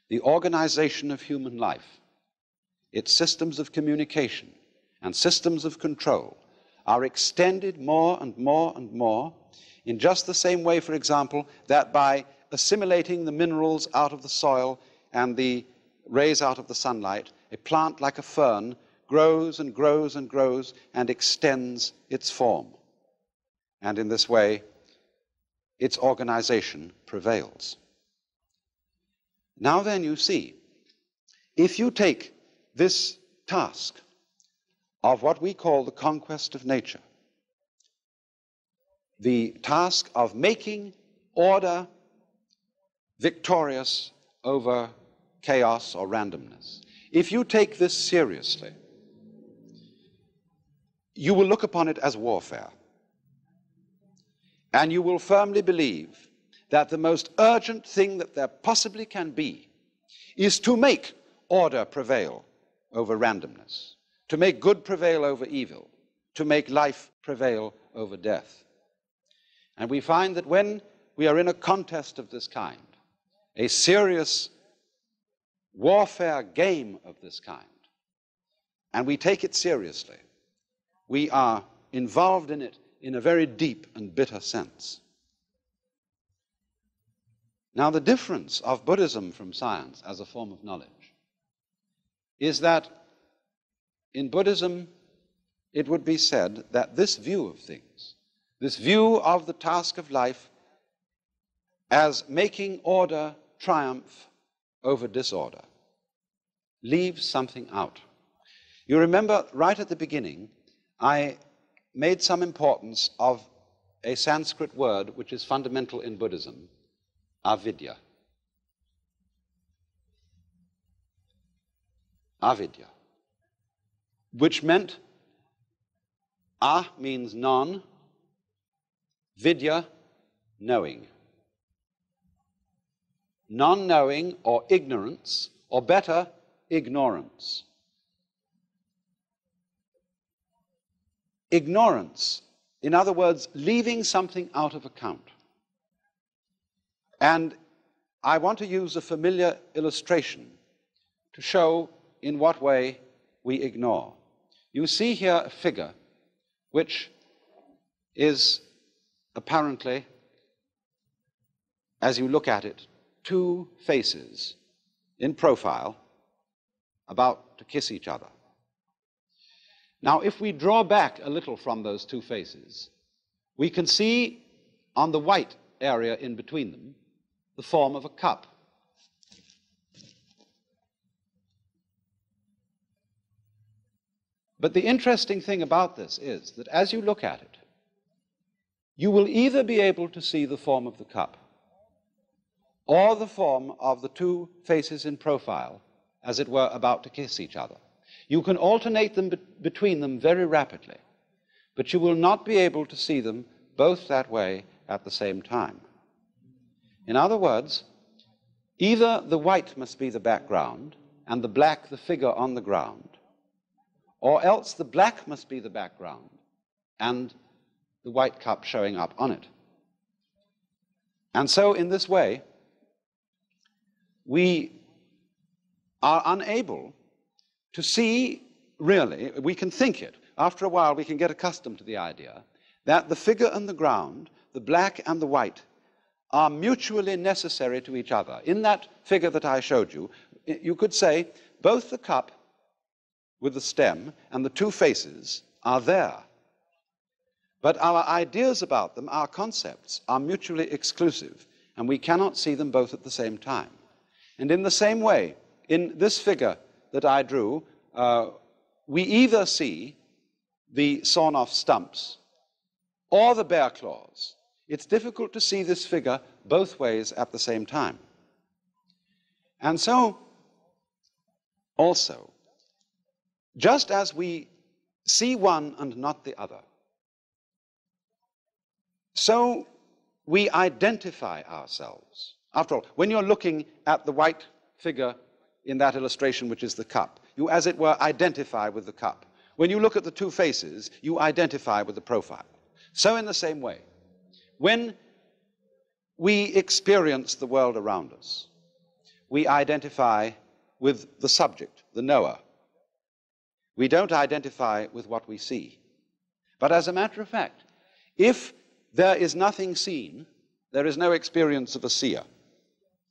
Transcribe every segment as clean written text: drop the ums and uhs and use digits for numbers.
the organization of human life, its systems of communication and systems of control are extended more and more and more in just the same way, for example, that by assimilating the minerals out of the soil and the rays out of the sunlight, a plant like a fern grows and grows and grows and extends its form. And in this way, its organization prevails. Now then, you see, if you take this task of what we call the conquest of nature, the task of making order victorious over chaos or randomness, if you take this seriously, you will look upon it as warfare. And you will firmly believe that the most urgent thing that there possibly can be is to make order prevail over randomness, to make good prevail over evil, to make life prevail over death. And we find that when we are in a contest of this kind, a serious warfare game of this kind, and we take it seriously, we are involved in it in a very deep and bitter sense. Now, the difference of Buddhism from science as a form of knowledge is that in Buddhism, it would be said that this view of things, this view of the task of life as making order triumph over disorder, leaves something out. You remember right at the beginning, I made some importance of a Sanskrit word which is fundamental in Buddhism, avidya. Avidya, which meant, means non, vidya, knowing. Non-knowing or ignorance, or better, ignorance. Ignorance, in other words, leaving something out of account. And I want to use a familiar illustration to show in what way we ignore. You see here a figure which is apparently, as you look at it, two faces in profile about to kiss each other. Now, if we draw back a little from those two faces, we can see on the white area in between them the form of a cup. But the interesting thing about this is that as you look at it, you will either be able to see the form of the cup or the form of the two faces in profile, as it were, about to kiss each other. You can alternate them between them very rapidly, but you will not be able to see them both that way at the same time. In other words, either the white must be the background and the black the figure on the ground, or else the black must be the background and the white cup showing up on it. And so in this way, we are unable to see, really, we can think it. After a while, we can get accustomed to the idea that the figure and the ground, the black and the white, are mutually necessary to each other. In that figure that I showed you, you could say both the cup with the stem and the two faces are there. But our ideas about them, our concepts, are mutually exclusive, and we cannot see them both at the same time. And in the same way, in this figure that I drew, we either see the sawn-off stumps or the bare claws. It's difficult to see this figure both ways at the same time. And so, also, just as we see one and not the other, so we identify ourselves. After all, when you're looking at the white figure in that illustration, which is the cup, you, as it were, identify with the cup. When you look at the two faces, you identify with the profile. So in the same way, when we experience the world around us, we identify with the subject, the knower. We don't identify with what we see. But as a matter of fact, if there is nothing seen, there is no experience of a seer.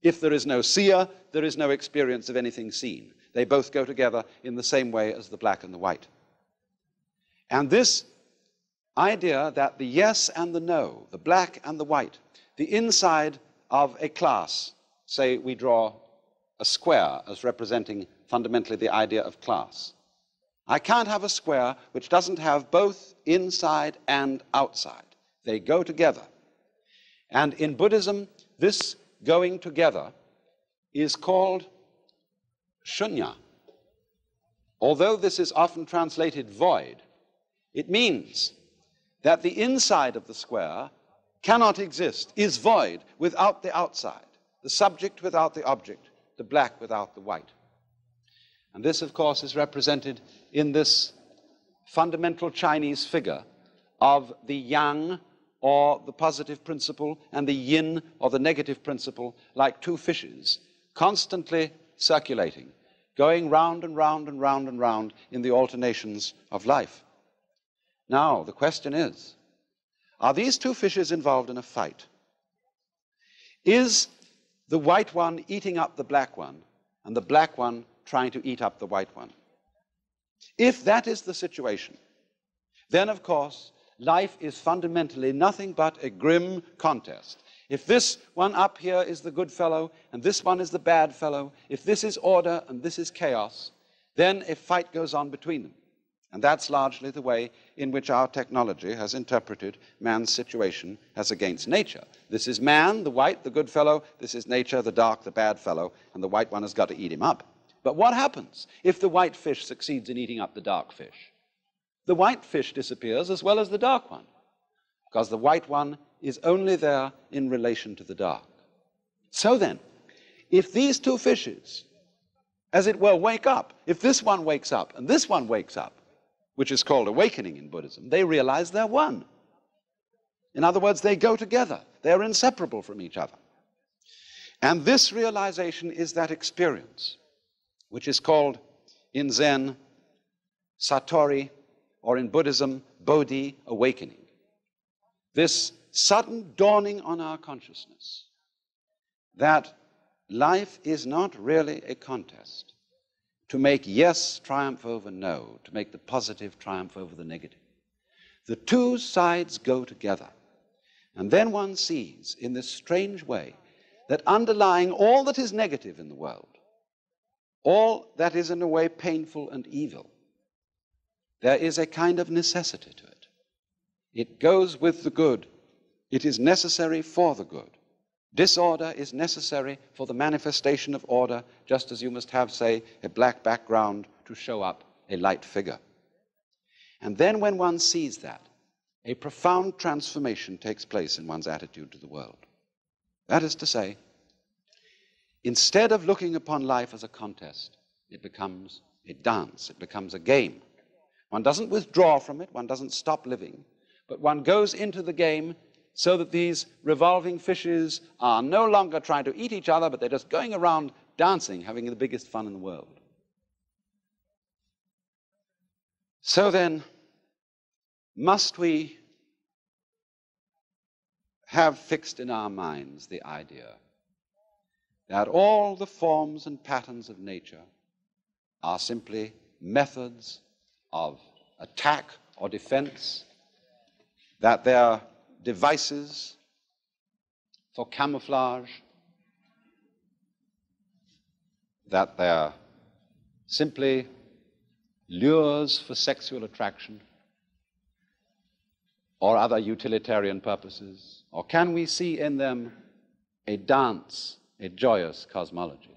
If there is no seer, there is no experience of anything seen. They both go together in the same way as the black and the white. And this idea that the yes and the no, the black and the white, the inside of a class, say we draw a square as representing fundamentally the idea of class. I can't have a square which doesn't have both inside and outside. They go together. And in Buddhism, this going together is called shunya. Although this is often translated void, it means that the inside of the square cannot exist, is void without the outside, the subject without the object, the black without the white. And this, of course, is represented in this fundamental Chinese figure of the yang, or the positive principle, and the yin, or the negative principle, like two fishes, constantly circulating, going round and round and round and round in the alternations of life. Now, the question is, are these two fishes involved in a fight? Is the white one eating up the black one, and the black one trying to eat up the white one? If that is the situation, then, of course, life is fundamentally nothing but a grim contest. If this one up here is the good fellow, and this one is the bad fellow, if this is order and this is chaos, then a fight goes on between them. And that's largely the way in which our technology has interpreted man's situation as against nature. This is man, the white, the good fellow. This is nature, the dark, the bad fellow. And the white one has got to eat him up. But what happens if the white fish succeeds in eating up the dark fish? The white fish disappears as well as the dark one, because the white one is only there in relation to the dark. So then, if these two fishes, as it were, wake up, if this one wakes up and this one wakes up, which is called awakening in Buddhism, they realize they're one. In other words, they go together. They're inseparable from each other. And this realization is that experience, which is called in Zen satori, or in Buddhism, bodhi, awakening. This sudden dawning on our consciousness that life is not really a contest to make yes triumph over no, to make the positive triumph over the negative. The two sides go together. And then one sees, in this strange way, that underlying all that is negative in the world, all that is in a way painful and evil, there is a kind of necessity to it. It goes with the good. It is necessary for the good. Disorder is necessary for the manifestation of order, just as you must have, say, a black background to show up a light figure. And then when one sees that, a profound transformation takes place in one's attitude to the world. That is to say, instead of looking upon life as a contest, it becomes a dance, it becomes a game. One doesn't withdraw from it, one doesn't stop living, but one goes into the game so that these revolving fishes are no longer trying to eat each other, but they're just going around dancing, having the biggest fun in the world. So then, must we have fixed in our minds the idea that all the forms and patterns of nature are simply methods of attack or defense, that they're devices for camouflage, that they're simply lures for sexual attraction or other utilitarian purposes? Or can we see in them a dance, a joyous cosmology?